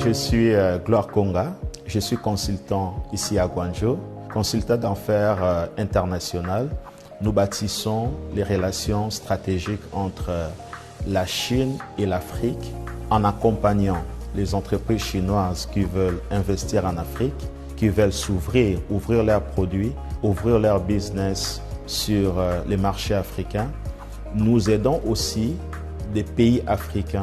je suis Gloire Konga. Je suis consultant ici à Guangzhou, consultant d'affaires international. Nous bâtissons les relations stratégiques entre la Chine et l'Afrique en accompagnant les entreprises chinoises qui veulent investir en Afrique, qui veulent s'ouvrir, ouvrir leurs produits, ouvrir leur business sur les marchés africains. Nous aidons aussi des pays africains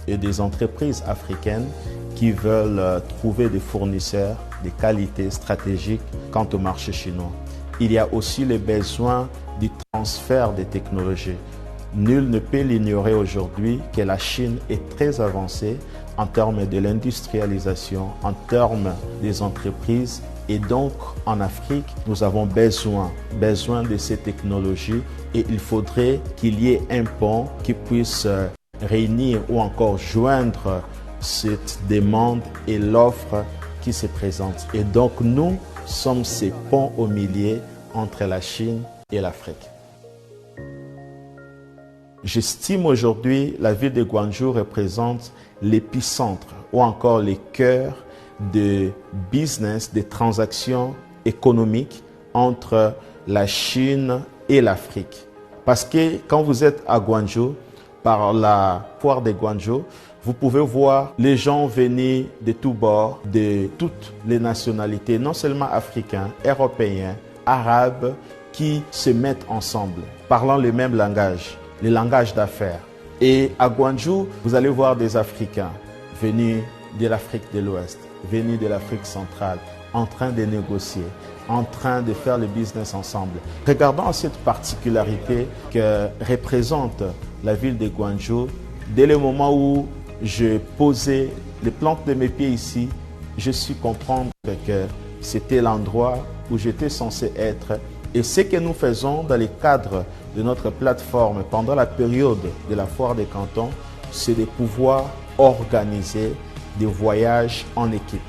et des entreprises africaines qui veulent trouver des fournisseurs de qualité stratégique quant au marché chinois. Il y a aussi le besoin du transfert des technologies. Nul ne peut l'ignorer aujourd'hui que la Chine est très avancée en termes de l'industrialisation, en termes des entreprises. Et donc, en Afrique, nous avons besoin de ces technologies et il faudrait qu'il y ait un pont qui puisse réunir ou encore joindre cette demande et l'offre qui se présente. Et donc, nous sommes ces ponts au milieu entre la Chine et l'Afrique. J'estime aujourd'hui la ville de Guangzhou représente l'épicentre ou encore le cœur de business, des transactions économiques entre la Chine et l'Afrique. Parce que quand vous êtes à Guangzhou, par la foire de Guangzhou, vous pouvez voir les gens venir de tous bords, de toutes les nationalités, non seulement africains, européens, arabes, qui se mettent ensemble, parlant le même langage, le langage d'affaires. Et à Guangzhou, vous allez voir des Africains venus de l'Afrique de l'Ouest, venus de l'Afrique centrale, en train de négocier, en train de faire le business ensemble. Regardons cette particularité que représente la ville de Guangzhou. Dès le moment où je posais les plantes de mes pieds ici, je suis comprendre que c'était l'endroit où j'étais censé être. Et ce que nous faisons dans le cadre de notre plateforme pendant la période de la foire des cantons, c'est de pouvoir organiser des voyages en équipe.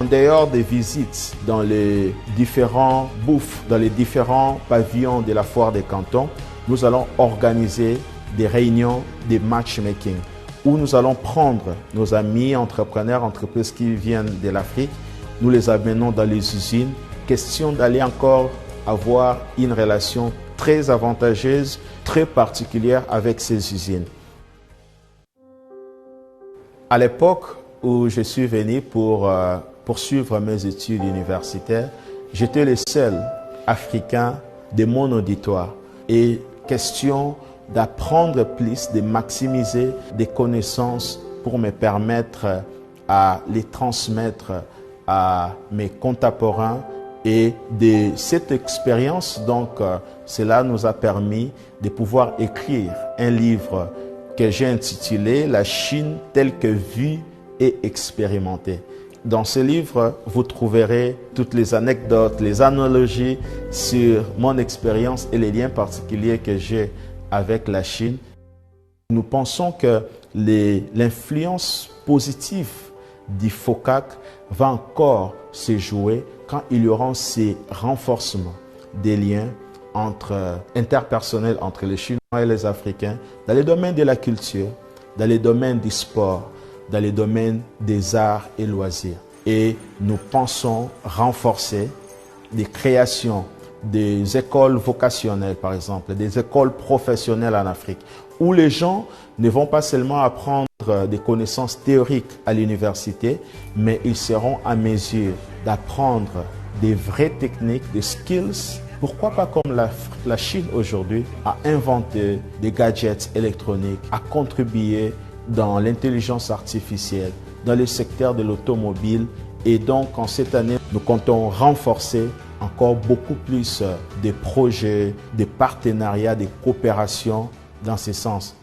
En dehors des visites dans les différents bouffes, dans les différents pavillons de la foire des cantons, nous allons organiser des réunions de matchmaking où nous allons prendre nos amis entrepreneurs, entreprises qui viennent de l'Afrique, nous les amenons dans les usines. Question d'aller encore avoir une relation très avantageuse, très particulière avec ces usines. À l'époque où je suis venu pour poursuivre mes études universitaires, j'étais le seul Africain de mon auditoire. Et question d'apprendre plus, de maximiser des connaissances pour me permettre à les transmettre à mes contemporains. Et de cette expérience, donc, cela nous a permis de pouvoir écrire un livre que j'ai intitulé « La Chine telle que vue et expérimentée ». Dans ce livre, vous trouverez toutes les anecdotes, les analogies sur mon expérience et les liens particuliers que j'ai avec la Chine. Nous pensons que l'influence positive du FOCAC va encore se jouer quand il y aura ces renforcements des liens interpersonnels entre les Chinois et les Africains dans les domaines de la culture, dans les domaines du sport, dans les domaines des arts et loisirs. Et nous pensons renforcer les créations des écoles vocationnelles, par exemple, des écoles professionnelles en Afrique, où les gens ne vont pas seulement apprendre des connaissances théoriques à l'université, mais ils seront à mesure d'apprendre des vraies techniques, des skills. Pourquoi pas comme la Chine aujourd'hui a inventé des gadgets électroniques, a contribué dans l'intelligence artificielle, dans le secteur de l'automobile. Et donc, en cette année, nous comptons renforcer encore beaucoup plus des projets, des partenariats, des coopérations dans ce sens.